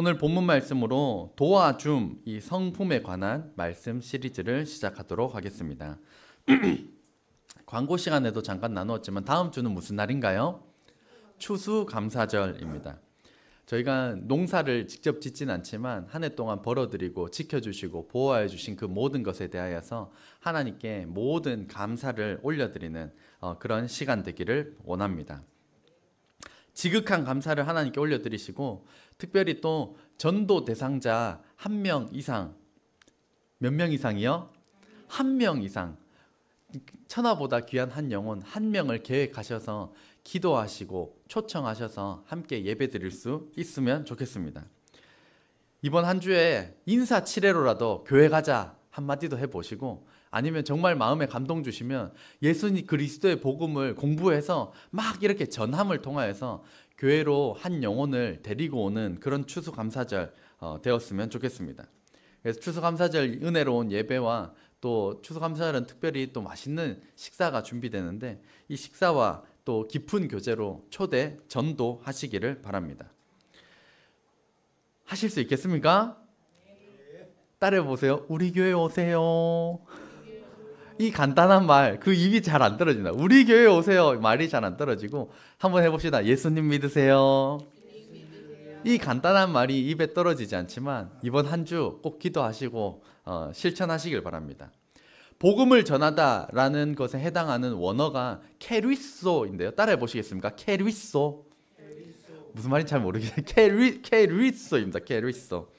오늘 본문 말씀으로 도와줌, 이 성품에 관한 말씀 시리즈를 시작하도록 하겠습니다. 광고 시간에도 잠깐 나누었지만 다음 주는 무슨 날인가요? 추수감사절입니다. 저희가 농사를 직접 짓진 않지만 한 해 동안 벌어들이고 지켜주시고 보호해 주신 그 모든 것에 대하여서 하나님께 모든 감사를 올려드리는 그런 시간 되기를 원합니다. 지극한 감사를 하나님께 올려드리시고, 특별히 또 전도 대상자 1명 이상, 몇 명 이상이요? 1명 이상, 천하보다 귀한 한 영혼 1명을 계획하셔서 기도하시고 초청하셔서 함께 예배 드릴 수 있으면 좋겠습니다. 이번 한 주에 인사치레로라도 교회 가자 한마디도 해보시고, 아니면 정말 마음에 감동 주시면 예수님 그리스도의 복음을 공부해서 막 이렇게 전함을 통하여서 교회로 한 영혼을 데리고 오는 그런 추수감사절 되었으면 좋겠습니다. 그래서 추수감사절 은혜로운 예배와 또 추수감사절은 특별히 또 맛있는 식사가 준비되는데, 이 식사와 또 깊은 교제로 초대 전도하시기를 바랍니다. 하실 수 있겠습니까? 따라해 보세요. 우리 교회 오세요. 이 간단한 말, 그 입이 잘 안 떨어진다. 우리 교회 오세요. 말이 잘 안 떨어지고, 한번 해봅시다. 예수님 믿으세요. 이 간단한 말이 입에 떨어지지 않지만 이번 한 주 꼭 기도하시고 실천하시길 바랍니다. 복음을 전하다라는 것에 해당하는 원어가 케리소인데요. 따라해 보시겠습니까? 케리소. 무슨 말인지 잘 모르겠어요. 케리소입니다. 케리소.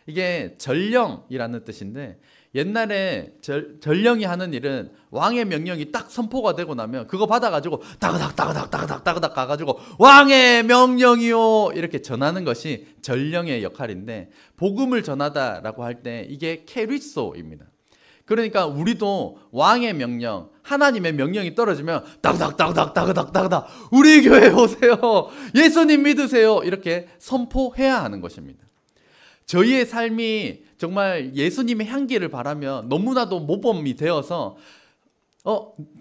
이게 전령이라는 뜻인데, 옛날에 전령이 하는 일은 왕의 명령이 딱 선포가 되고 나면 그거 받아가지고 따그닥 가가지고 왕의 명령이요 이렇게 전하는 것이 전령의 역할인데, 복음을 전하다라고 할 때 이게 케리소입니다. 그러니까 우리도 왕의 명령, 하나님의 명령이 떨어지면 따그닥 우리 교회 오세요, 예수님 믿으세요 이렇게 선포해야 하는 것입니다. 저희의 삶이 정말 예수님의 향기를 바라며 너무나도 모범이 되어서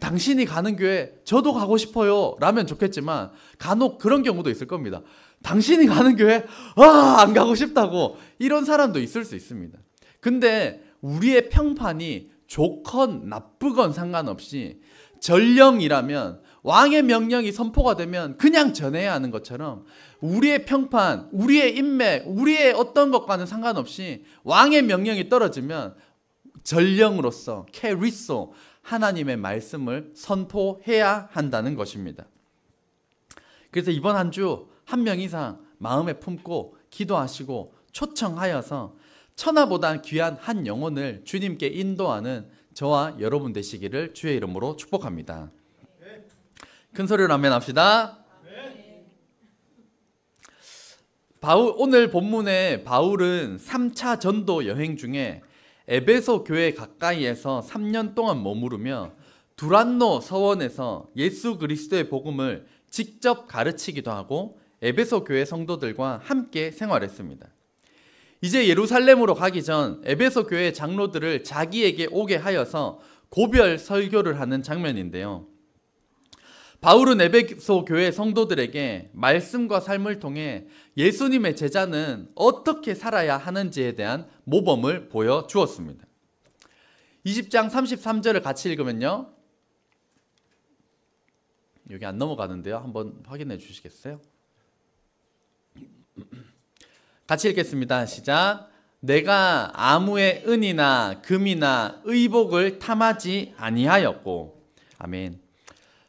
당신이 가는 교회 저도 가고 싶어요 라면 좋겠지만, 간혹 그런 경우도 있을 겁니다. 당신이 가는 교회 안 가고 싶다고 이런 사람도 있을 수 있습니다. 근데 우리의 평판이 좋건 나쁘건 상관없이 전령이라면, 왕의 명령이 선포가 되면 그냥 전해야 하는 것처럼, 우리의 평판, 우리의 인맥, 우리의 어떤 것과는 상관없이 왕의 명령이 떨어지면 전령으로서 케리소, 하나님의 말씀을 선포해야 한다는 것입니다. 그래서 이번 한 주 1명 이상 마음에 품고 기도하시고 초청하여서 천하보다 귀한 한 영혼을 주님께 인도하는 저와 여러분 되시기를 주의 이름으로 축복합니다. 큰 소리로 아멘 합시다. 오늘 본문에 바울은 3차 전도 여행 중에 에베소 교회 가까이에서 3년 동안 머무르며 두란노 서원에서 예수 그리스도의 복음을 직접 가르치기도 하고 에베소 교회 성도들과 함께 생활했습니다. 이제 예루살렘으로 가기 전 에베소 교회 장로들을 자기에게 오게 하여서 고별 설교를 하는 장면인데요. 바울은 에베소 교회 성도들에게 말씀과 삶을 통해 예수님의 제자는 어떻게 살아야 하는지에 대한 모범을 보여주었습니다. 20장 33절을 같이 읽으면요, 여기 안 넘어가는데요, 한번 확인해 주시겠어요? 같이 읽겠습니다. 시작. 내가 아무의 은이나 금이나 의복을 탐하지 아니하였고. 아멘.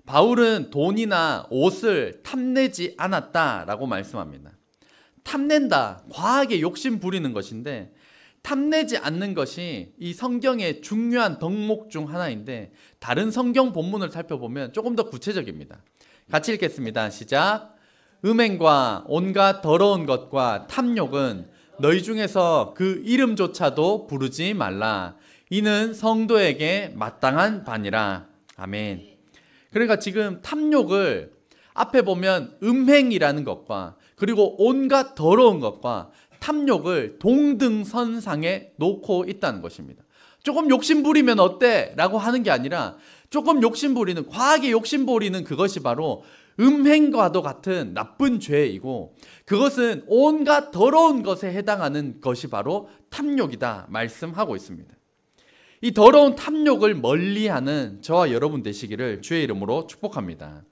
바울은 돈이나 옷을 탐내지 않았다라고 말씀합니다. 탐낸다, 과하게 욕심 부리는 것인데, 탐내지 않는 것이 이 성경의 중요한 덕목 중 하나인데, 다른 성경 본문을 살펴보면 조금 더 구체적입니다. 같이 읽겠습니다. 시작. 음행과 온갖 더러운 것과 탐욕은 너희 중에서 그 이름조차도 부르지 말라. 이는 성도에게 마땅한 바니라. 아멘. 그러니까 지금 탐욕을 앞에 보면 음행이라는 것과 그리고 온갖 더러운 것과 탐욕을 동등선상에 놓고 있다는 것입니다. 조금 욕심부리면 어때? 라고 하는 게 아니라, 조금 욕심부리는, 과하게 욕심부리는 그것이 바로 음행과도 같은 나쁜 죄이고 그것은 온갖 더러운 것에 해당하는 것이 바로 탐욕이다 말씀하고 있습니다. 이 더러운 탐욕을 멀리하는 저와 여러분 되시기를 주의 이름으로 축복합니다.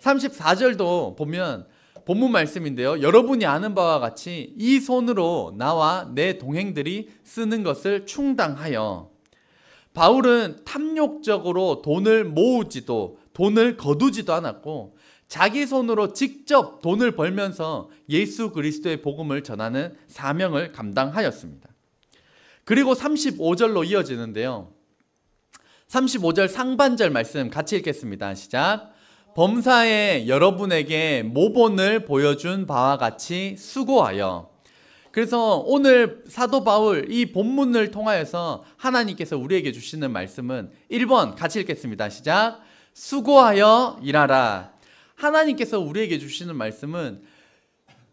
34절도 보면 본문 말씀인데요. 여러분이 아는 바와 같이 이 손으로 나와 내 동행들이 쓰는 것을 충당하여. 바울은 탐욕적으로 돈을 모으지도 돈을 거두지도 않았고 자기 손으로 직접 돈을 벌면서 예수 그리스도의 복음을 전하는 사명을 감당하였습니다. 그리고 35절로 이어지는데요. 35절 상반절 말씀 같이 읽겠습니다. 시작. 범사에 여러분에게 모본을 보여준 바와 같이 수고하여. 그래서 오늘 사도 바울 이 본문을 통하여서 하나님께서 우리에게 주시는 말씀은 1번 같이 읽겠습니다. 시작. 수고하여 일하라. 하나님께서 우리에게 주시는 말씀은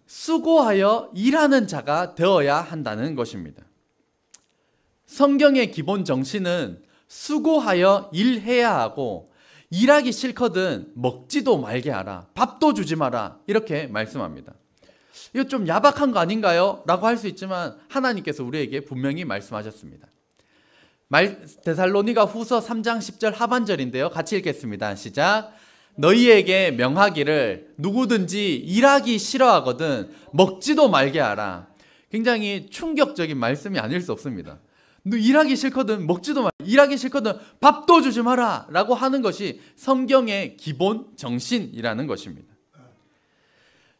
수고하여 일하는 자가 되어야 한다는 것입니다. 성경의 기본 정신은 수고하여 일해야 하고 일하기 싫거든 먹지도 말게 하라. 밥도 주지 마라. 이렇게 말씀합니다. 이거 좀 야박한 거 아닌가요? 라고 할 수 있지만 하나님께서 우리에게 분명히 말씀하셨습니다. 데살로니가 후서 3장 10절 하반절인데요. 같이 읽겠습니다. 시작. 너희에게 명하기를 누구든지 일하기 싫어하거든 먹지도 말게 하라. 굉장히 충격적인 말씀이 아닐 수 없습니다. 너 일하기 싫거든 먹지도 마. 일하기 싫거든 밥도 주지 마라 라고 하는 것이 성경의 기본 정신이라는 것입니다.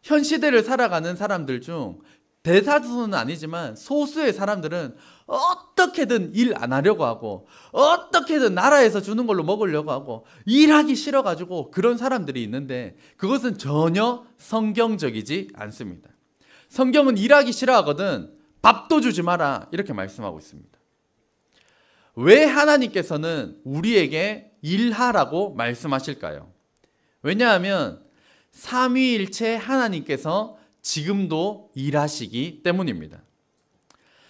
현 시대를 살아가는 사람들 중 대다수는 아니지만 소수의 사람들은 어떻게든 일 안 하려고 하고 어떻게든 나라에서 주는 걸로 먹으려고 하고 일하기 싫어가지고 그런 사람들이 있는데 그것은 전혀 성경적이지 않습니다. 성경은 일하기 싫어하거든 밥도 주지 마라 이렇게 말씀하고 있습니다. 왜 하나님께서는 우리에게 일하라고 말씀하실까요? 왜냐하면 삼위일체 하나님께서 지금도 일하시기 때문입니다.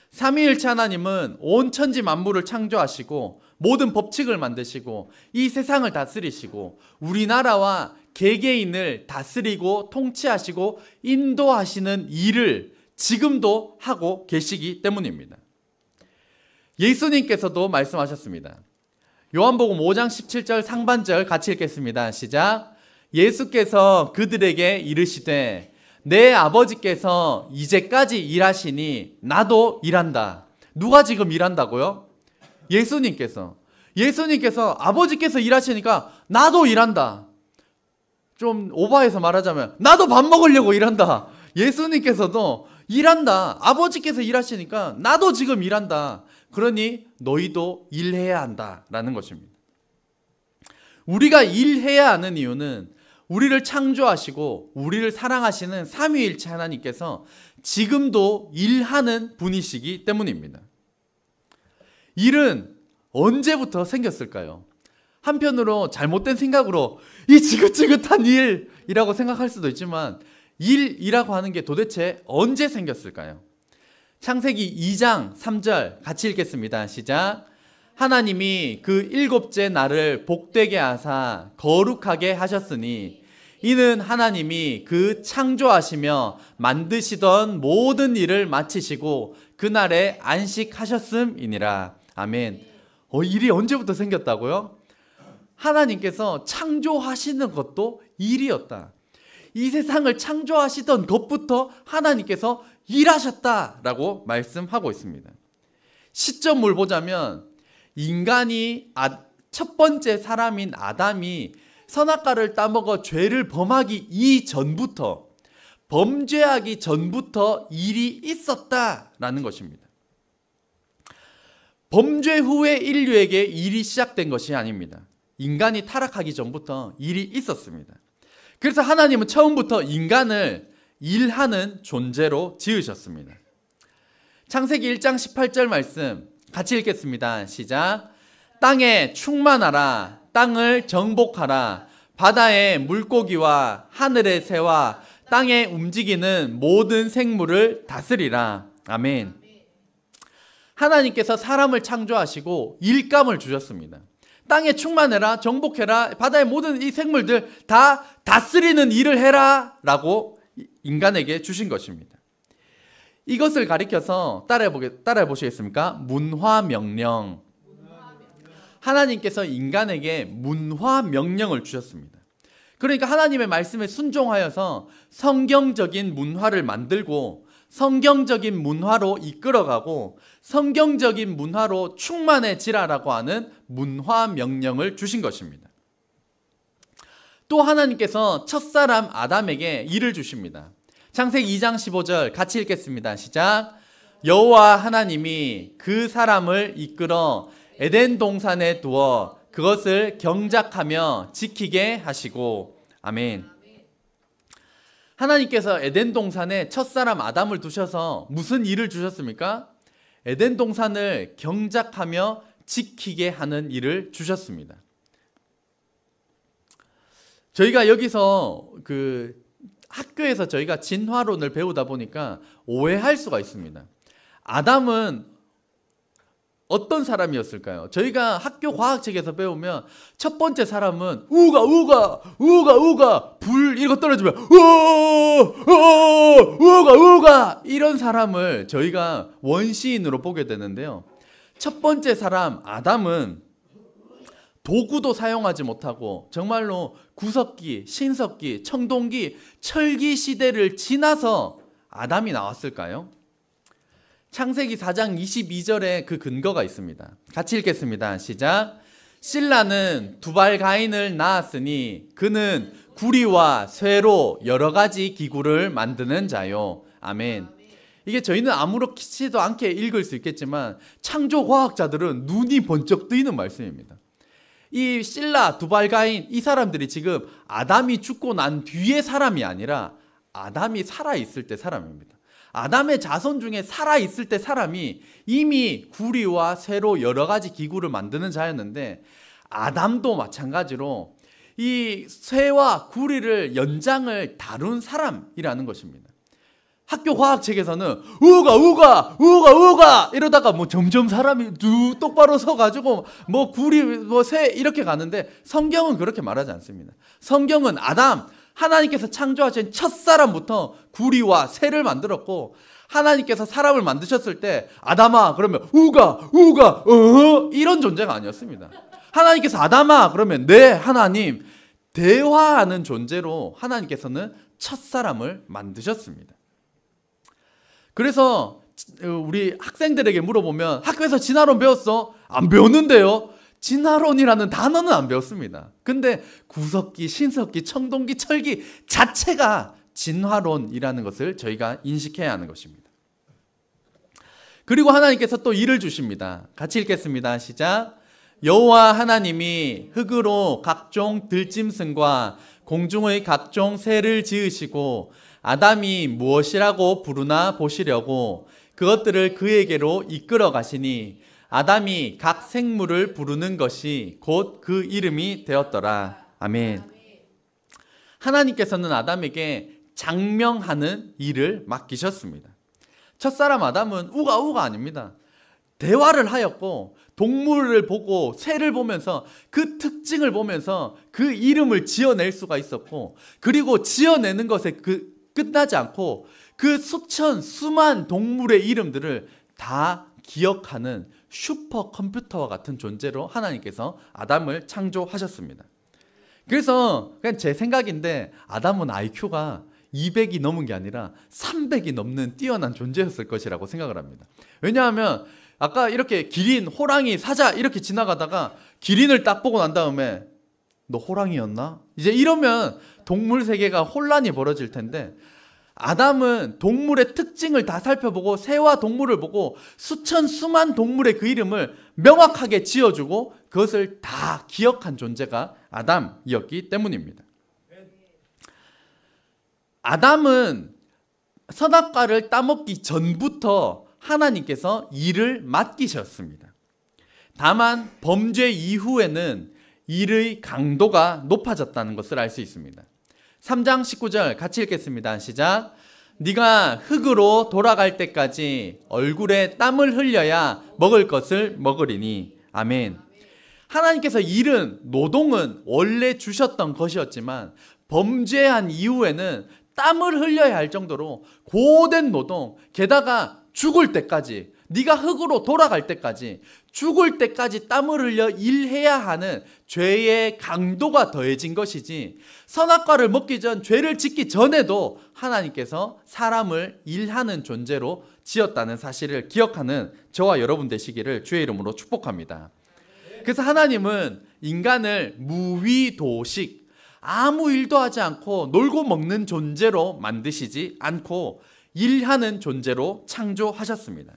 삼위일체 하나님은 온 천지 만물을 창조하시고 모든 법칙을 만드시고 이 세상을 다스리시고 우리나라와 개개인을 다스리고 통치하시고 인도하시는 일을 지금도 하고 계시기 때문입니다. 예수님께서도 말씀하셨습니다. 요한복음 5장 17절 상반절 같이 읽겠습니다. 시작. 예수께서 그들에게 이르시되 내 아버지께서 이제까지 일하시니 나도 일한다. 누가 지금 일한다고요? 예수님께서 아버지께서 일하시니까 나도 일한다. 좀 오버해서 말하자면 나도 밥 먹으려고 일한다. 예수님께서도 일한다. 아버지께서 일하시니까 나도 지금 일한다. 그러니 너희도 일해야 한다라는 것입니다. 우리가 일해야 하는 이유는 우리를 창조하시고 우리를 사랑하시는 삼위일체 하나님께서 지금도 일하는 분이시기 때문입니다. 일은 언제부터 생겼을까요? 한편으로 잘못된 생각으로 이 지긋지긋한 일이라고 생각할 수도 있지만 일이라고 하는 게 도대체 언제 생겼을까요? 창세기 2장 3절 같이 읽겠습니다. 시작. 하나님이 그 일곱째 날을 복되게 하사 거룩하게 하셨으니 이는 하나님이 그 창조하시며 만드시던 모든 일을 마치시고 그날에 안식하셨음이니라. 아멘. 일이 언제부터 생겼다고요? 하나님께서 창조하시는 것도 일이었다. 이 세상을 창조하시던 것부터 하나님께서 일하셨다라고 말씀하고 있습니다. 시점을 보자면 인간이 첫 번째 사람인 아담이 선악과를 따먹어 죄를 범하기 이전부터 범죄하기 전부터 일이 있었다라는 것입니다. 범죄 후에 인류에게 일이 시작된 것이 아닙니다. 인간이 타락하기 전부터 일이 있었습니다. 그래서 하나님은 처음부터 인간을 일하는 존재로 지으셨습니다. 창세기 1장 18절 말씀 같이 읽겠습니다. 시작. 땅에 충만하라. 땅을 정복하라. 바다의 물고기와 하늘의 새와 땅에 움직이는 모든 생물을 다스리라. 아멘. 하나님께서 사람을 창조하시고 일감을 주셨습니다. 땅에 충만해라, 정복해라, 바다의 모든 이 생물들 다 다스리는 일을 해라 라고 인간에게 주신 것입니다. 이것을 가리켜서 따라해 보시겠습니까? 문화명령. 하나님께서 인간에게 문화명령을 주셨습니다. 그러니까 하나님의 말씀에 순종하여서 성경적인 문화를 만들고 성경적인 문화로 이끌어가고 성경적인 문화로 충만해지라라고 하는 문화명령을 주신 것입니다. 또 하나님께서 첫사람 아담에게 일을 주십니다. 창세기 2장 15절 같이 읽겠습니다. 시작. 여호와 하나님이 그 사람을 이끌어 에덴 동산에 두어 그것을 경작하며 지키게 하시고. 아멘. 하나님께서 에덴 동산에 첫사람 아담을 두셔서 무슨 일을 주셨습니까? 에덴 동산을 경작하며 지키게 하는 일을 주셨습니다. 저희가 여기서 학교에서 저희가 진화론을 배우다 보니까 오해할 수가 있습니다. 아담은 어떤 사람이었을까요? 저희가 학교 과학책에서 배우면 첫 번째 사람은 우가 불 이거 떨어지면 우가 이런 사람을 저희가 원시인으로 보게 되는데요. 첫 번째 사람 아담은 도구도 사용하지 못하고 정말로 구석기, 신석기, 청동기, 철기 시대를 지나서 아담이 나왔을까요? 창세기 4장 22절에 그 근거가 있습니다. 같이 읽겠습니다. 시작. 실라는 두발 가인을 낳았으니 그는 구리와 쇠로 여러 가지 기구를 만드는 자요. 아멘. 이게 저희는 아무렇지도 않게 읽을 수 있겠지만 창조 과학자들은 눈이 번쩍 뜨이는 말씀입니다. 이 실라, 두발 가인 이 사람들이 지금 아담이 죽고 난 뒤의 사람이 아니라 아담이 살아있을 때 사람입니다. 아담의 자손 중에 살아있을 때 사람이 이미 구리와 쇠로 여러 가지 기구를 만드는 자였는데 아담도 마찬가지로 이 쇠와 구리를 연장을 다룬 사람이라는 것입니다. 학교 과학책에서는 우가 이러다가 뭐 점점 사람이 똑바로 서가지고 뭐 구리 뭐 쇠 이렇게 가는데 성경은 그렇게 말하지 않습니다. 성경은 아담 하나님께서 창조하신 첫 사람부터 구리와 쇠를 만들었고 하나님께서 사람을 만드셨을 때 아담아 그러면 우가 이런 존재가 아니었습니다. 하나님께서 아담아 그러면 네 하나님 대화하는 존재로 하나님께서는 첫 사람을 만드셨습니다. 그래서 우리 학생들에게 물어보면 학교에서 진화론 배웠어? 안 배웠는데요. 진화론이라는 단어는 안 배웠습니다. 근데 구석기, 신석기, 청동기, 철기 자체가 진화론이라는 것을 저희가 인식해야 하는 것입니다. 그리고 하나님께서 또 일을 주십니다. 같이 읽겠습니다. 시작. 여호와 하나님이 흙으로 각종 들짐승과 공중의 각종 새를 지으시고 아담이 무엇이라고 부르나 보시려고 그것들을 그에게로 이끌어 가시니 아담이 각 생물을 부르는 것이 곧 그 이름이 되었더라. 아멘. 하나님께서는 아담에게 장명하는 일을 맡기셨습니다. 첫사람 아담은 우가 아닙니다. 대화를 하였고 동물을 보고 새를 보면서 그 특징을 보면서 그 이름을 지어낼 수가 있었고 그리고 지어내는 것에 끝나지 않고 그 수만 동물의 이름들을 다 기억하는 슈퍼컴퓨터와 같은 존재로 하나님께서 아담을 창조하셨습니다. 그래서 그냥 제 생각인데 아담은 IQ가 200이 넘은 게 아니라 300이 넘는 뛰어난 존재였을 것이라고 생각을 합니다. 왜냐하면 아까 이렇게 기린, 호랑이, 사자 이렇게 지나가다가 기린을 딱 보고 난 다음에 너 호랑이였나? 이제 이러면 동물 세계가 혼란이 벌어질 텐데 아담은 동물의 특징을 다 살펴보고 새와 동물을 보고 수만 동물의 그 이름을 명확하게 지어주고 그것을 다 기억한 존재가 아담이었기 때문입니다. 아담은 선악과를 따먹기 전부터 하나님께서 일을 맡기셨습니다. 다만 범죄 이후에는 일의 강도가 높아졌다는 것을 알 수 있습니다. 3장 19절 같이 읽겠습니다. 시작. 네가 흙으로 돌아갈 때까지 얼굴에 땀을 흘려야 먹을 것을 먹으리니. 아멘. 하나님께서 일은, 노동은 원래 주셨던 것이었지만 범죄한 이후에는 땀을 흘려야 할 정도로 고된 노동, 게다가 죽을 때까지, 네가 흙으로 돌아갈 때까지, 죽을 때까지 땀을 흘려 일해야 하는 죄의 강도가 더해진 것이지, 선악과를 먹기 전, 죄를 짓기 전에도 하나님께서 사람을 일하는 존재로 지었다는 사실을 기억하는 저와 여러분 되시기를 주의 이름으로 축복합니다. 그래서 하나님은 인간을 무위도식, 아무 일도 하지 않고 놀고 먹는 존재로 만드시지 않고 일하는 존재로 창조하셨습니다.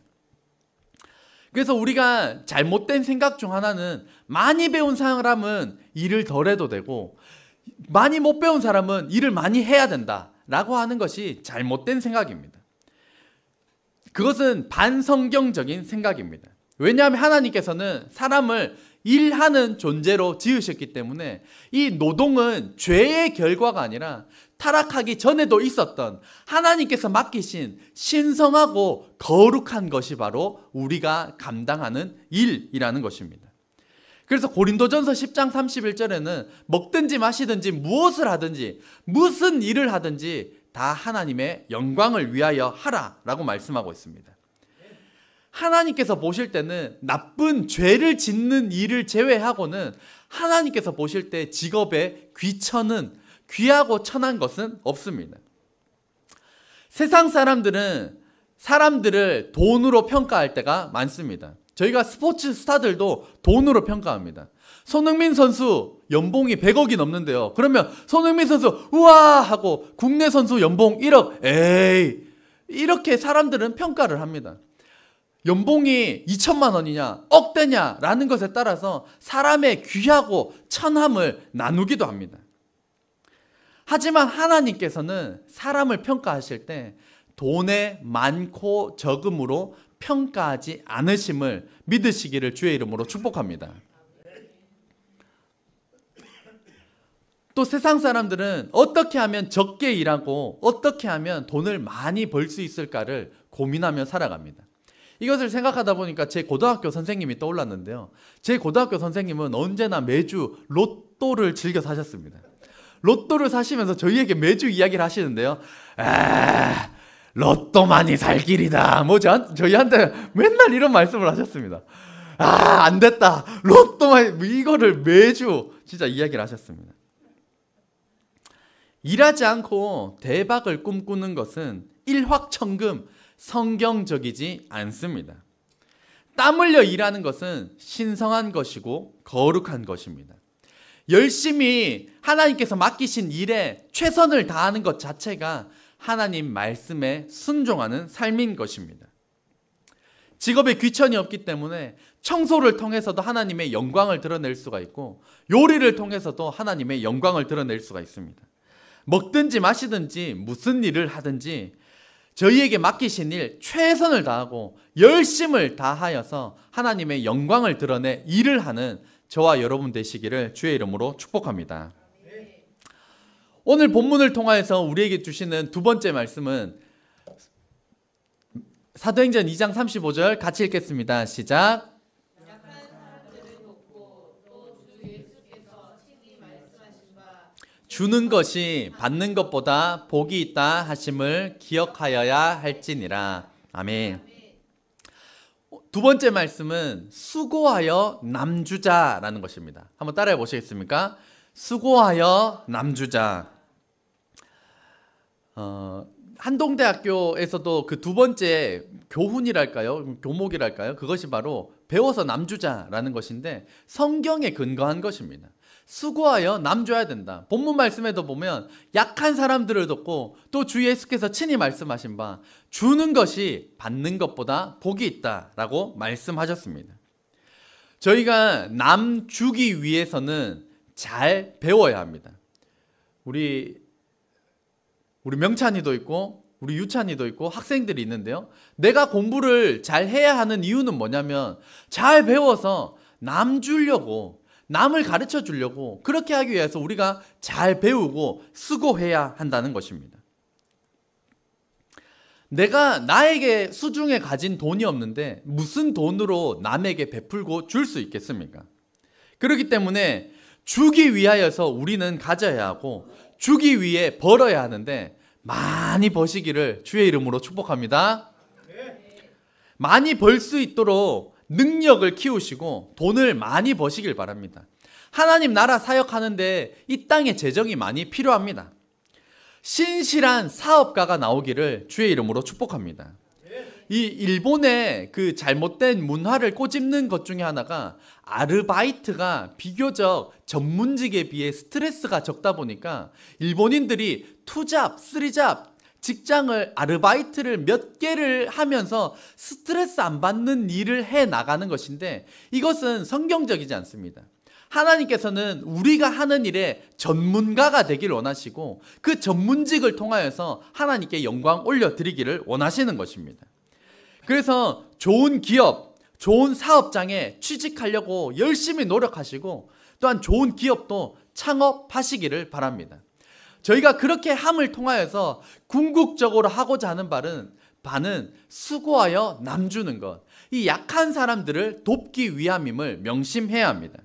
그래서 우리가 잘못된 생각 중 하나는, 많이 배운 사람은 일을 덜 해도 되고 많이 못 배운 사람은 일을 많이 해야 된다라고 하는 것이 잘못된 생각입니다. 그것은 반성경적인 생각입니다. 왜냐하면 하나님께서는 사람을 일하는 존재로 지으셨기 때문에 이 노동은 죄의 결과가 아니라 타락하기 전에도 있었던 하나님께서 맡기신 신성하고 거룩한 것이 바로 우리가 감당하는 일이라는 것입니다. 그래서 고린도전서 10장 31절에는 먹든지 마시든지 무엇을 하든지 무슨 일을 하든지 다 하나님의 영광을 위하여 하라라고 말씀하고 있습니다. 하나님께서 보실 때는 나쁜 죄를 짓는 일을 제외하고는 하나님께서 보실 때 직업의 귀하고 천한 것은 없습니다. 세상 사람들은 사람들을 돈으로 평가할 때가 많습니다. 저희가 스포츠 스타들도 돈으로 평가합니다. 손흥민 선수 연봉이 100억이 넘는데요. 그러면 손흥민 선수 우와 하고 국내 선수 연봉 1억 에이 이렇게 사람들은 평가를 합니다. 연봉이 2천만 원이냐 억대냐 라는 것에 따라서 사람의 귀하고 천함을 나누기도 합니다. 하지만 하나님께서는 사람을 평가하실 때 돈의 많고 적음으로 평가하지 않으심을 믿으시기를 주의 이름으로 축복합니다. 또 세상 사람들은 어떻게 하면 적게 일하고 어떻게 하면 돈을 많이 벌 수 있을까를 고민하며 살아갑니다. 이것을 생각하다 보니까 제 고등학교 선생님이 떠올랐는데요. 제 고등학교 선생님은 언제나 매주 로또를 즐겨 사셨습니다. 로또를 사시면서 저희에게 매주 이야기를 하시는데요. 로또 많이 살 길이다. 저희한테 맨날 이런 말씀을 하셨습니다. 안 됐다. 로또 많이, 이거를 매주 진짜 이야기를 하셨습니다. 일하지 않고 대박을 꿈꾸는 것은 일확천금 성경적이지 않습니다. 땀 흘려 일하는 것은 신성한 것이고 거룩한 것입니다. 열심히 하나님께서 맡기신 일에 최선을 다하는 것 자체가 하나님 말씀에 순종하는 삶인 것입니다. 직업에 귀천이 없기 때문에 청소를 통해서도 하나님의 영광을 드러낼 수가 있고 요리를 통해서도 하나님의 영광을 드러낼 수가 있습니다. 먹든지 마시든지 무슨 일을 하든지 저희에게 맡기신 일 최선을 다하고 열심을 다하여서 하나님의 영광을 드러내 일을 하는 저와 여러분 되시기를 주의 이름으로 축복합니다. 오늘 본문을 통하여서 우리에게 주시는 두 번째 말씀은 사도행전 2장 35절 같이 읽겠습니다. 시작. 주는 것이 받는 것보다 복이 있다 하심을 기억하여야 할지니라. 아멘. 두 번째 말씀은 수고하여 남주자라는 것입니다. 한번 따라해 보시겠습니까? 수고하여 남주자. 한동대학교에서도 그 두 번째 교훈이랄까요? 교목이랄까요? 그것이 바로 배워서 남주자라는 것인데 성경에 근거한 것입니다. 수고하여 남줘야 된다. 본문 말씀에도 보면 약한 사람들을 돕고 또 주 예수께서 친히 말씀하신 바 주는 것이 받는 것보다 복이 있다라고 말씀하셨습니다. 저희가 남 주기 위해서는 잘 배워야 합니다. 우리 명찬이도 있고 우리 유찬이도 있고 학생들이 있는데요. 내가 공부를 잘 해야 하는 이유는 뭐냐면 잘 배워서 남 주려고 남을 가르쳐 주려고 그렇게 하기 위해서 우리가 잘 배우고 수고해야 한다는 것입니다. 내가 나에게 수중에 가진 돈이 없는데 무슨 돈으로 남에게 베풀고 줄 수 있겠습니까? 그렇기 때문에 주기 위하여서 우리는 가져야 하고 주기 위해 벌어야 하는데 많이 버시기를 주의 이름으로 축복합니다. 많이 벌 수 있도록 능력을 키우시고 돈을 많이 버시길 바랍니다. 하나님 나라 사역하는데 이 땅에 재정이 많이 필요합니다. 신실한 사업가가 나오기를 주의 이름으로 축복합니다. 이 일본의 그 잘못된 문화를 꼬집는 것 중에 하나가 아르바이트가 비교적 전문직에 비해 스트레스가 적다 보니까 일본인들이 투잡, 쓰리잡 직장을 아르바이트를 몇 개를 하면서 스트레스 안 받는 일을 해 나가는 것인데 이것은 성경적이지 않습니다. 하나님께서는 우리가 하는 일에 전문가가 되기를 원하시고 그 전문직을 통하여서 하나님께 영광 올려드리기를 원하시는 것입니다. 그래서 좋은 기업, 좋은 사업장에 취직하려고 열심히 노력하시고 또한 좋은 기업도 창업하시기를 바랍니다. 저희가 그렇게 함을 통하여서 궁극적으로 하고자 하는 바는 수고하여 남주는 것, 이 약한 사람들을 돕기 위함임을 명심해야 합니다.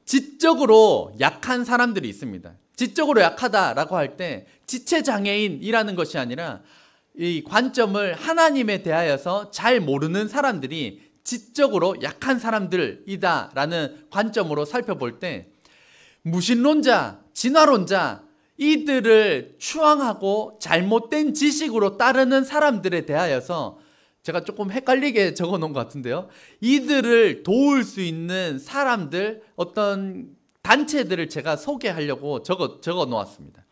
지적으로 약한 사람들이 있습니다. 지적으로 약하다라고 할 때 지체장애인이라는 것이 아니라 이 관점을 하나님에 대하여서 잘 모르는 사람들이 지적으로 약한 사람들이다라는 관점으로 살펴볼 때 무신론자, 진화론자 이들을 추앙하고 잘못된 지식으로 따르는 사람들에 대하여서 제가 조금 헷갈리게 적어 놓은 것 같은데요. 이들을 도울 수 있는 사람들 어떤 단체들을 제가 소개하려고 적어 놓았습니다.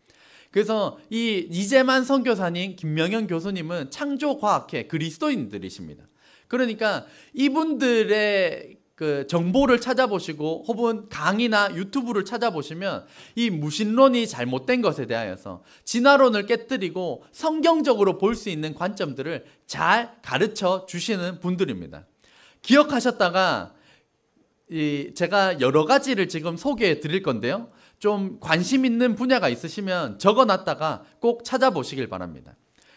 그래서 이 이재만 선교사님, 김명현 교수님은 창조과학회 그리스도인들이십니다. 그러니까 이분들의 그 정보를 찾아보시고 혹은 강의나 유튜브를 찾아보시면 이 무신론이 잘못된 것에 대하여서 진화론을 깨뜨리고 성경적으로 볼 수 있는 관점들을 잘 가르쳐 주시는 분들입니다. 기억하셨다가 제가 여러 가지를 지금 소개해 드릴 건데요. 좀 관심 있는 분야가 있으시면 적어놨다가 꼭 찾아보시길 바랍니다.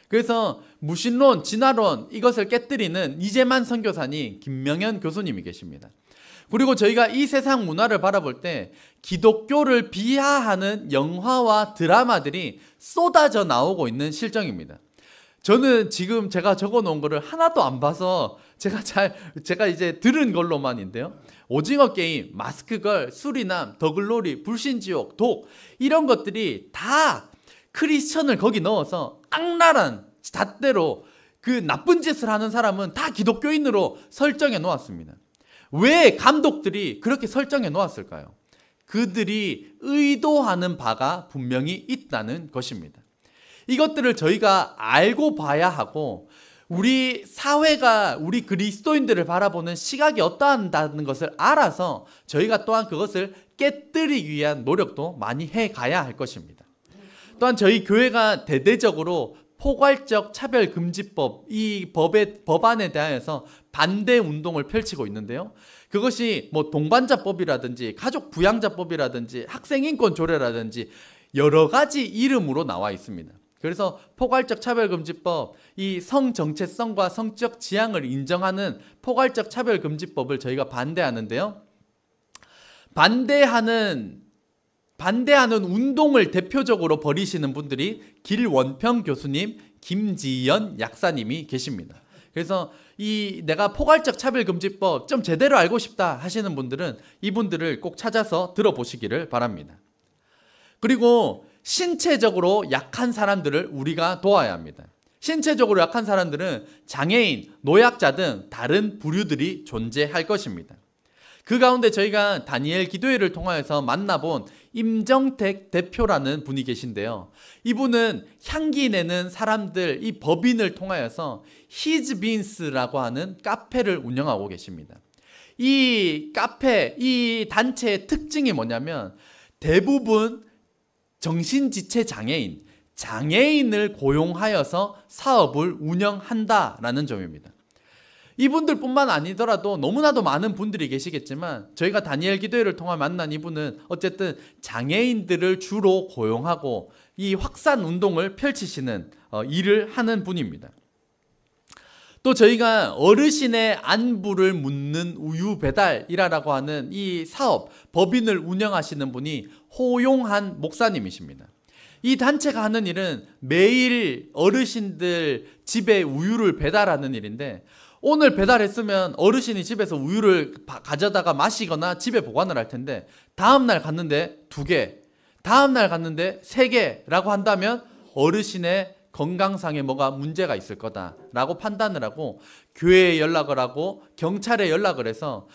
그래서 무신론, 진화론 이것을 깨뜨리는 이재만 선교사님, 김명현 교수님이 계십니다. 그리고 저희가 이 세상 문화를 바라볼 때 기독교를 비하하는 영화와 드라마들이 쏟아져 나오고 있는 실정입니다. 저는 지금 제가 적어 놓은 거를 하나도 안 봐서 제가 이제 들은 걸로만인데요. 오징어 게임, 마스크걸, 수리남, 더글로리, 불신지옥, 독 이런 것들이 다 크리스천을 거기 넣어서 악랄한 잣대로 그 나쁜 짓을 하는 사람은 다 기독교인으로 설정해 놓았습니다. 왜 감독들이 그렇게 설정해 놓았을까요? 그들이 의도하는 바가 분명히 있다는 것입니다. 이것들을 저희가 알고 봐야 하고 우리 사회가 우리 그리스도인들을 바라보는 시각이 어떠하다는 것을 알아서 저희가 또한 그것을 깨뜨리기 위한 노력도 많이 해가야 할 것입니다. 또한 저희 교회가 대대적으로 포괄적 차별금지법, 이 법안에 대하여서 반대 운동을 펼치고 있는데요. 그것이 뭐 동반자법이라든지 가족부양자법이라든지 학생인권조례라든지 여러 가지 이름으로 나와 있습니다. 그래서 포괄적 차별금지법, 이 성정체성과 성적 지향을 인정하는 포괄적 차별금지법을 저희가 반대하는데요. 반대하는 운동을 대표적으로 벌이시는 분들이 길원평 교수님, 김지연 약사님이 계십니다. 그래서 내가 포괄적 차별금지법 좀 제대로 알고 싶다 하시는 분들은 이분들을 꼭 찾아서 들어보시기를 바랍니다. 그리고 신체적으로 약한 사람들을 우리가 도와야 합니다. 신체적으로 약한 사람들은 장애인, 노약자 등 다른 부류들이 존재할 것입니다. 그 가운데 저희가 다니엘 기도회를 통하여서 만나본 임정택 대표라는 분이 계신데요. 이분은 향기 내는 사람들, 이 법인을 통하여서 히즈빈스라고 하는 카페를 운영하고 계십니다. 이 카페, 이 단체의 특징이 뭐냐면 대부분 정신지체 장애인을 고용하여서 사업을 운영한다라는 점입니다. 이분들뿐만 아니더라도 너무나도 많은 분들이 계시겠지만 저희가 다니엘 기도회를 통해 만난 이분은 어쨌든 장애인들을 주로 고용하고 이 확산 운동을 펼치시는 일을 하는 분입니다. 또 저희가 어르신의 안부를 묻는 우유 배달이라고 하는 이 사업, 법인을 운영하시는 분이 호용한 목사님이십니다. 이 단체가 하는 일은 매일 어르신들 집에 우유를 배달하는 일인데, 오늘 배달했으면 어르신이 집에서 우유를 가져다가 마시거나 집에 보관을 할 텐데, 다음날 갔는데 2개, 다음날 갔는데 3개라고 한다면 어르신의 건강상에 뭐가 문제가 있을 거다라고 판단을 하고 교회에 연락을 하고 경찰에 연락을 해서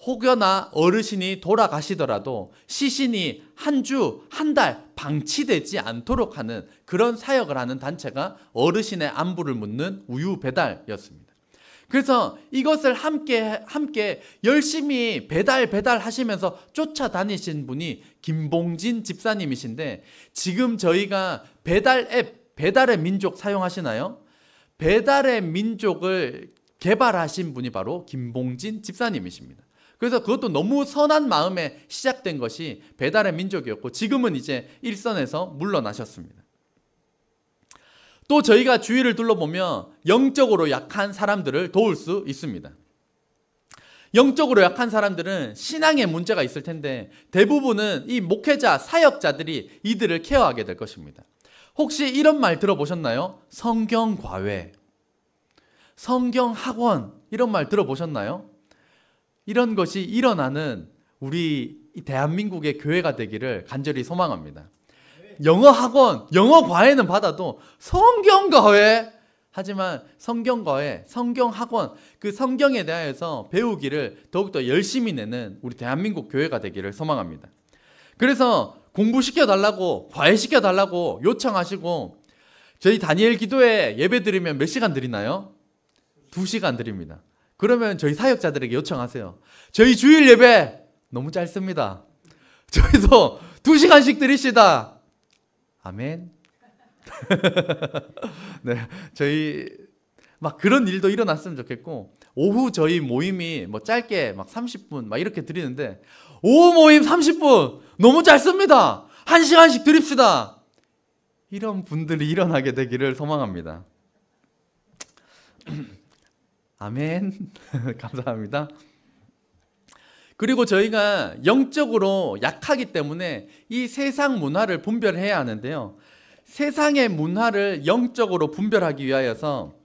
혹여나 어르신이 돌아가시더라도 시신이 한 주, 한 달 방치되지 않도록 하는 그런 사역을 하는 단체가 어르신의 안부를 묻는 우유 배달이었습니다. 그래서 이것을 함께 열심히 배달 하시면서 쫓아다니신 분이 김봉진 집사님이신데, 지금 저희가 배달 앱 배달의 민족 사용하시나요? 배달의 민족을 개발하신 분이 바로 김봉진 집사님이십니다. 그래서 그것도 너무 선한 마음에 시작된 것이 배달의 민족이었고, 지금은 이제 일선에서 물러나셨습니다. 또 저희가 주위를 둘러보면 영적으로 약한 사람들을 도울 수 있습니다. 영적으로 약한 사람들은 신앙에 문제가 있을 텐데 대부분은 이 목회자, 사역자들이 이들을 케어하게 될 것입니다. 혹시 이런 말 들어보셨나요? 성경과외, 성경학원, 이런 말 들어보셨나요? 이런 것이 일어나는 우리 대한민국의 교회가 되기를 간절히 소망합니다. 영어학원, 영어과외는 받아도 성경과외, 하지만 성경과외, 성경학원, 그 성경에 대하여서 배우기를 더욱더 열심히 내는 우리 대한민국 교회가 되기를 소망합니다. 그래서 공부시켜달라고, 과외시켜달라고 요청하시고, 저희 다니엘 기도회 예배 드리면 몇 시간 드리나요? 2시간 드립니다. 그러면 저희 사역자들에게 요청하세요. 저희 주일 예배 너무 짧습니다. 저희도 2시간씩 드립시다. 아멘. 네, 저희 막 그런 일도 일어났으면 좋겠고, 오후 저희 모임이 뭐 짧게 막 30분 막 이렇게 드리는데, 오후 모임 30분 너무 짧습니다. 1시간씩 드립시다. 이런 분들이 일어나게 되기를 소망합니다. 아멘. 감사합니다. 그리고 저희가 영적으로 약하기 때문에 이 세상 문화를 분별해야 하는데요. 세상의 문화를 영적으로 분별하기 위하여서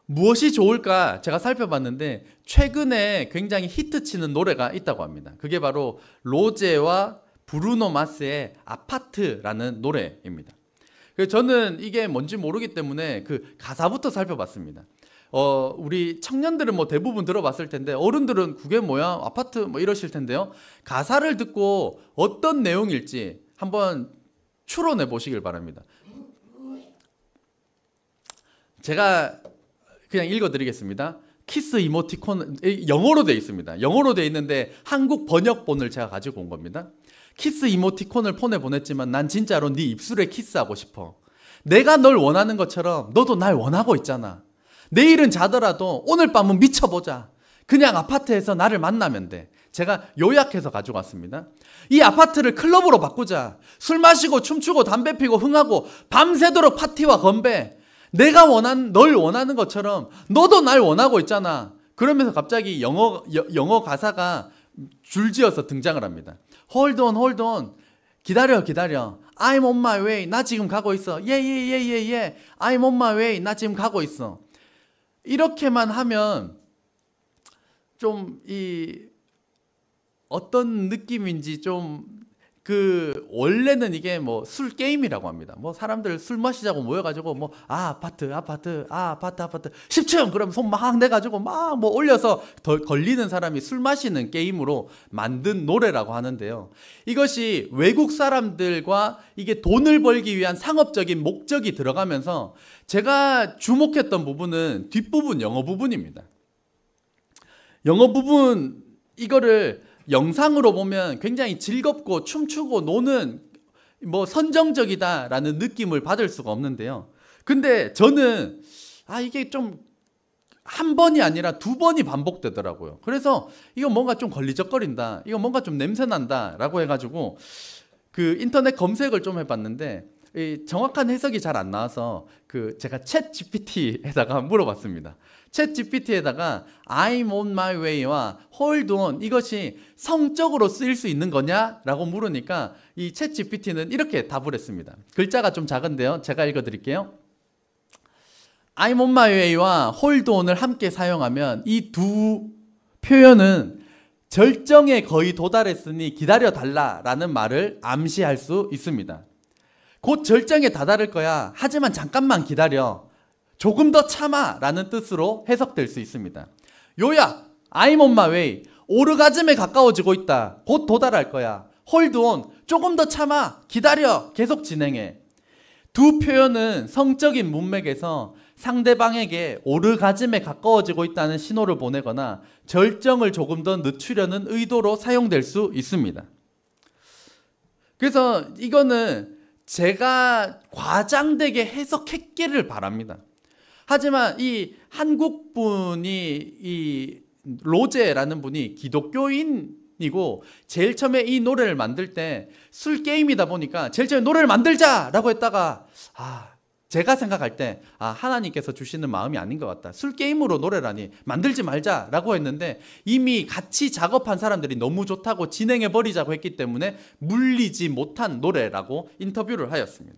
무엇이 좋을까 제가 살펴봤는데, 최근에 굉장히 히트치는 노래가 있다고 합니다. 그게 바로 로제와 브루노 마스의 아파트라는 노래입니다. 그래서 저는 이게 뭔지 모르기 때문에 그 가사부터 살펴봤습니다. 우리 청년들은 뭐 대부분 들어봤을 텐데, 어른들은 그게 뭐야? 아파트 뭐 이러실 텐데요. 가사를 듣고 어떤 내용일지 한번 추론해 보시길 바랍니다. 제가 그냥 읽어드리겠습니다. 키스 이모티콘, 영어로 되어 있습니다. 영어로 되어 있는데 한국 번역본을 제가 가지고 온 겁니다. 키스 이모티콘을 폰에 보냈지만 난 진짜로 네 입술에 키스하고 싶어. 내가 널 원하는 것처럼 너도 날 원하고 있잖아. 내일은 자더라도 오늘 밤은 미쳐보자. 그냥 아파트에서 나를 만나면 돼. 제가 요약해서 가지고 왔습니다. 이 아파트를 클럽으로 바꾸자. 술 마시고 춤추고 담배 피고 흥하고 밤새도록 파티와 건배. 내가 널 원하는 것처럼 너도 날 원하고 있잖아. 그러면서 갑자기 영어 가사가 줄지어서 등장을 합니다. Hold on, hold on. 기다려. I'm on my way. 나 지금 가고 있어. Yeah. I'm on my way. 나 지금 가고 있어. 이렇게만 하면 좀 어떤 느낌인지 좀 원래는 이게 뭐 술 게임이라고 합니다. 뭐 사람들 술 마시자고 모여가지고 뭐 아파트 10층 그러면 손 막 내가지고 막 뭐 올려서 더 걸리는 사람이 술 마시는 게임으로 만든 노래라고 하는데요. 이것이 외국 사람들과 이게 돈을 벌기 위한 상업적인 목적이 들어가면서 제가 주목했던 부분은 뒷부분 영어 부분입니다. 영어 부분 이거를 영상으로 보면 굉장히 즐겁고 춤추고 노는 뭐 선정적이다라는 느낌을 받을 수가 없는데요. 근데 저는 이게 좀 한 번이 아니라 2번이 반복되더라고요. 그래서 이거 뭔가 좀 걸리적거린다, 이거 뭔가 좀 냄새난다 라고 해가지고 그 인터넷 검색을 좀 해봤는데, 정확한 해석이 잘 안 나와서 제가 챗 GPT에다가 물어봤습니다. 챗 GPT에다가 I'm on my way와 hold on 이것이 성적으로 쓰일 수 있는 거냐라고 물으니까 이 챗 GPT는 이렇게 답을 했습니다. 글자가 좀 작은데요. 제가 읽어드릴게요. I'm on my way와 hold on을 함께 사용하면 이 두 표현은 절정에 거의 도달했으니 기다려달라라는 말을 암시할 수 있습니다. 곧 절정에 다다를 거야. 하지만 잠깐만 기다려. 조금 더 참아 라는 뜻으로 해석될 수 있습니다. 요약! I'm on my way. 오르가즘에 가까워지고 있다. 곧 도달할 거야. hold on. 조금 더 참아. 기다려. 계속 진행해. 두 표현은 성적인 문맥에서 상대방에게 오르가즘에 가까워지고 있다는 신호를 보내거나 절정을 조금 더 늦추려는 의도로 사용될 수 있습니다. 그래서 이거는 제가 과장되게 해석했기를 바랍니다. 하지만 이 한국 분이 이 로제라는 분이 기독교인이고 제일 처음에 이 노래를 만들 때 술 게임이다 보니까 제일 처음에 노래를 만들자라고 했다가 제가 생각할 때 하나님께서 주시는 마음이 아닌 것 같다. 술 게임으로 노래라니 만들지 말자라고 했는데 이미 같이 작업한 사람들이 너무 좋다고 진행해 버리자고 했기 때문에 물리지 못한 노래라고 인터뷰를 하였습니다.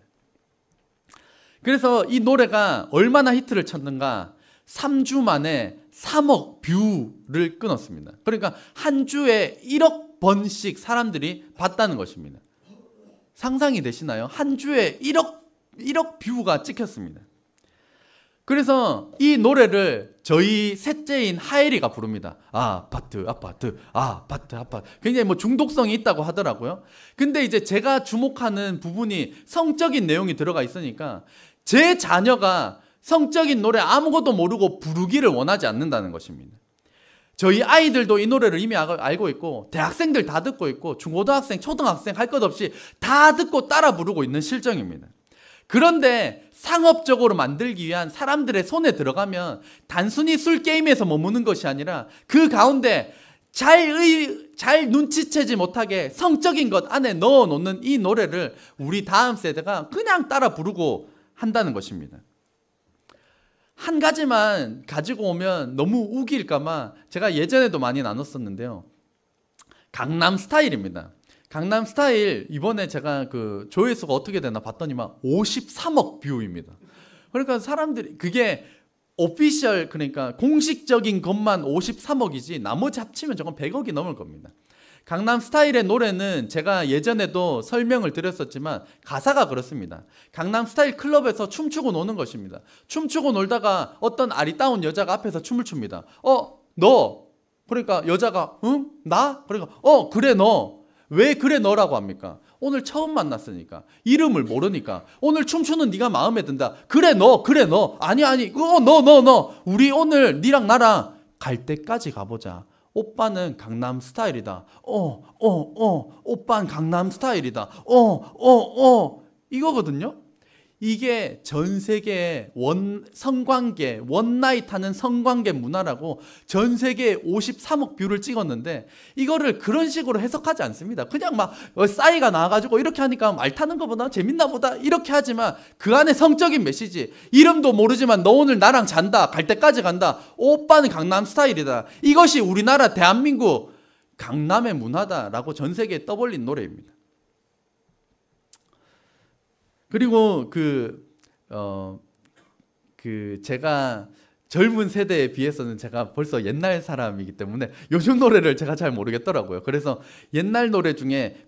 그래서 이 노래가 얼마나 히트를 쳤는가 3주 만에 3억 뷰를 끊었습니다. 그러니까 한 주에 1억 번씩 사람들이 봤다는 것입니다. 상상이 되시나요? 한 주에 1억 뷰가 찍혔습니다. 그래서 이 노래를 저희 셋째인 하엘이가 부릅니다. 아파트 아파트 아파트 아파트. 굉장히 뭐 중독성이 있다고 하더라고요. 근데 이제 제가 주목하는 부분이 성적인 내용이 들어가 있으니까 제 자녀가 성적인 노래 아무것도 모르고 부르기를 원하지 않는다는 것입니다. 저희 아이들도 이 노래를 이미 알고 있고 대학생들 다 듣고 있고 중고등학생, 초등학생 할 것 없이 다 듣고 따라 부르고 있는 실정입니다. 그런데 상업적으로 만들기 위한 사람들의 손에 들어가면 단순히 술 게임에서 머무는 것이 아니라 그 가운데 잘 눈치채지 못하게 성적인 것 안에 넣어놓는 이 노래를 우리 다음 세대가 그냥 따라 부르고 한다는 것입니다. 한 가지만 가지고 오면 너무 우길까봐 제가 예전에도 많이 나눴었는데요. 강남스타일입니다. 강남스타일 이번에 제가 조회수가 어떻게 되나 봤더니만 53억 뷰입니다. 그러니까 사람들이 그게 오피셜 그러니까 공식적인 것만 53억이지 나머지 합치면 저건 100억이 넘을 겁니다. 강남스타일의 노래는 제가 예전에도 설명을 드렸었지만 가사가 그렇습니다. 강남스타일 클럽에서 춤추고 노는 것입니다. 춤추고 놀다가 어떤 아리따운 여자가 앞에서 춤을 춥니다. 너 그러니까 여자가 응? 나? 그러니까 그래 너. 왜 그래 너라고 합니까? 오늘 처음 만났으니까 이름을 모르니까 오늘 춤추는 네가 마음에 든다. 그래 너 아니 너 우리 오늘 네랑 나랑 갈 때까지 가보자. 오빠는 강남 스타일이다. 오빠는 강남 스타일이다. 이거거든요. 이게 전 세계의 성관계, 원나잇 하는 성관계 문화라고 전 세계에 53억 뷰를 찍었는데 이거를 그런 식으로 해석하지 않습니다. 그냥 막 싸이가 나와가지고 이렇게 하니까 말 타는 것보다 재밌나 보다 이렇게 하지만 그 안에 성적인 메시지 이름도 모르지만 너 오늘 나랑 잔다. 갈 때까지 간다. 오빠는 강남 스타일이다. 이것이 우리나라 대한민국 강남의 문화다라고 전 세계에 떠벌린 노래입니다. 그리고 제가 젊은 세대에 비해서는 제가 벌써 옛날 사람이기 때문에 요즘 노래를 제가 잘 모르겠더라고요. 그래서 옛날 노래 중에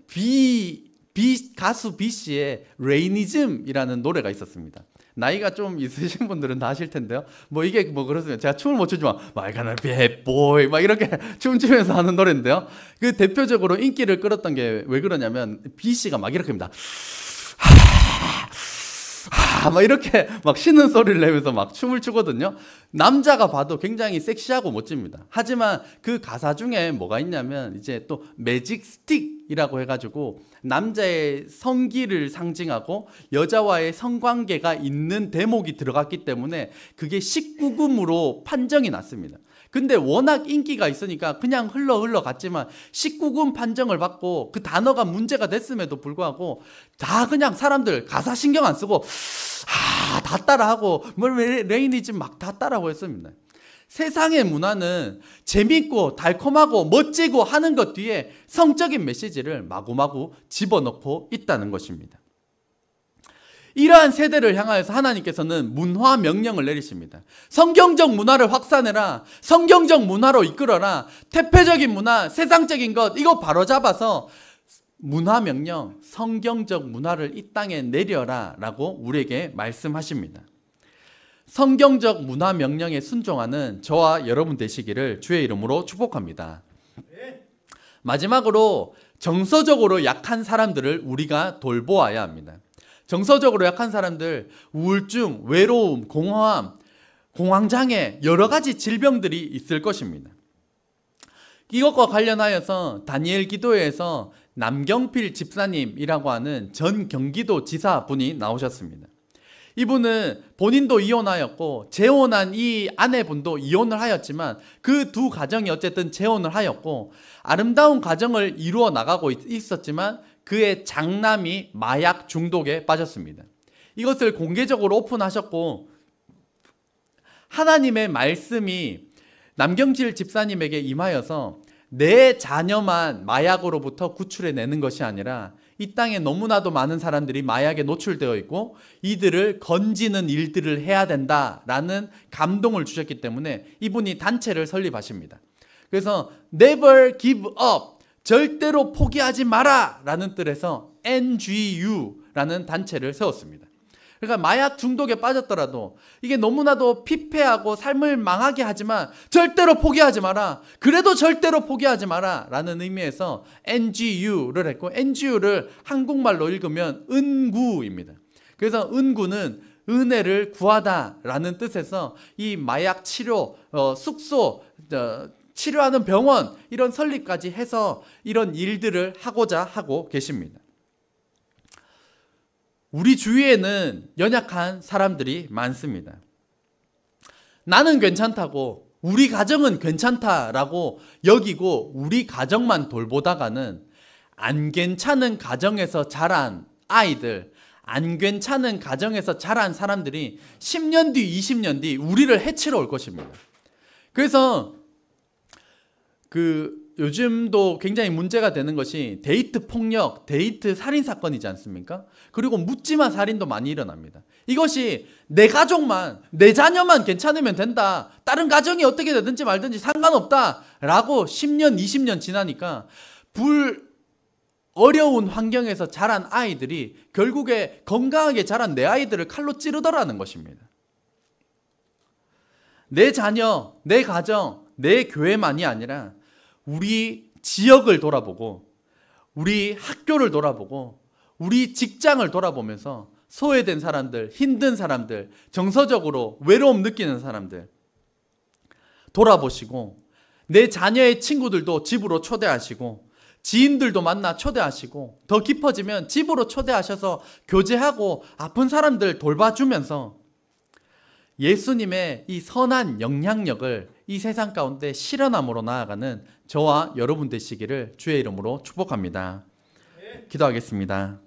가수 B씨의 레이니즘이라는 노래가 있었습니다. 나이가 좀 있으신 분들은 다 아실 텐데요. 이게 그렇습니다. 제가 춤을 못 추지만 말가나 배보이 막 이렇게 춤추면서 하는 노래인데요. 그 대표적으로 인기를 끌었던 게 왜 그러냐면 B씨가 막 이렇게 합니다. 막 이렇게 막 쉬는 소리를 내면서 막 춤을 추거든요. 남자가 봐도 굉장히 섹시하고 멋집니다. 하지만 그 가사 중에 뭐가 있냐면 이제 또 매직 스틱이라고 해가지고 남자의 성기를 상징하고 여자와의 성관계가 있는 대목이 들어갔기 때문에 그게 19금으로 판정이 났습니다. 근데 워낙 인기가 있으니까 그냥 흘러 갔지만 19금 판정을 받고 그 단어가 문제가 됐음에도 불구하고 다 그냥 사람들 가사 신경 안 쓰고 다 따라하고 레이니즘 막 다 따라하고 했습니다. 세상의 문화는 재밌고 달콤하고 멋지고 하는 것 뒤에 성적인 메시지를 마구마구 집어넣고 있다는 것입니다. 이러한 세대를 향하여서 하나님께서는 문화 명령을 내리십니다. 성경적 문화를 확산해라. 성경적 문화로 이끌어라. 태폐적인 문화, 세상적인 것 이거 바로잡아서 문화 명령, 성경적 문화를 이 땅에 내려라 라고 우리에게 말씀하십니다. 성경적 문화 명령에 순종하는 저와 여러분 되시기를 주의 이름으로 축복합니다. 마지막으로 정서적으로 약한 사람들을 우리가 돌보아야 합니다. 정서적으로 약한 사람들, 우울증, 외로움, 공허함, 공황장애 여러 가지 질병들이 있을 것입니다. 이것과 관련하여서 다니엘 기도회에서 남경필 집사님이라고 하는 전 경기도 지사분이 나오셨습니다. 이분은 본인도 이혼하였고 재혼한 이 아내분도 이혼을 하였지만 그 두 가정이 어쨌든 재혼을 하였고 아름다운 가정을 이루어 나가고 있었지만 그의 장남이 마약 중독에 빠졌습니다. 이것을 공개적으로 오픈하셨고 하나님의 말씀이 남경필 집사님에게 임하여서 내 자녀만 마약으로부터 구출해내는 것이 아니라 이 땅에 너무나도 많은 사람들이 마약에 노출되어 있고 이들을 건지는 일들을 해야 된다라는 감동을 주셨기 때문에 이분이 단체를 설립하십니다. 그래서 Never give up, 절대로 포기하지 마라 라는 뜻에서 NGU라는 단체를 세웠습니다. 그러니까 마약 중독에 빠졌더라도 이게 너무나도 피폐하고 삶을 망하게 하지만 절대로 포기하지 마라. 그래도 절대로 포기하지 마라 라는 의미에서 NGU를 했고 NGU를 한국말로 읽으면 은구입니다. 그래서 은구는 은혜를 구하다 라는 뜻에서 이 마약 치료, 숙소, 치료하는 병원 이런 설립까지 해서 이런 일들을 하고자 하고 계십니다. 우리 주위에는 연약한 사람들이 많습니다. 나는 괜찮다고 우리 가정은 괜찮다라고 여기고 우리 가정만 돌보다가는 안 괜찮은 가정에서 자란 아이들, 안 괜찮은 가정에서 자란 사람들이 10년 뒤, 20년 뒤 우리를 해치러 올 것입니다. 그래서 요즘도 굉장히 문제가 되는 것이 데이트 폭력, 데이트 살인 사건이지 않습니까? 그리고 묻지마 살인도 많이 일어납니다. 이것이 내 가족만, 내 자녀만 괜찮으면 된다. 다른 가정이 어떻게 되든지 말든지 상관없다. 라고 10년, 20년 지나니까 어려운 환경에서 자란 아이들이 결국에 건강하게 자란 내 아이들을 칼로 찌르더라는 것입니다. 내 자녀, 내 가정, 내 교회만이 아니라 우리 지역을 돌아보고 우리 학교를 돌아보고 우리 직장을 돌아보면서 소외된 사람들, 힘든 사람들, 정서적으로 외로움 느끼는 사람들 돌아보시고 내 자녀의 친구들도 집으로 초대하시고 지인들도 만나 초대하시고 더 깊어지면 집으로 초대하셔서 교제하고 아픈 사람들 돌봐주면서 예수님의 이 선한 영향력을 이 세상 가운데 실현함으로 나아가는 저와 여러분 되시기를 주의 이름으로 축복합니다. 기도하겠습니다.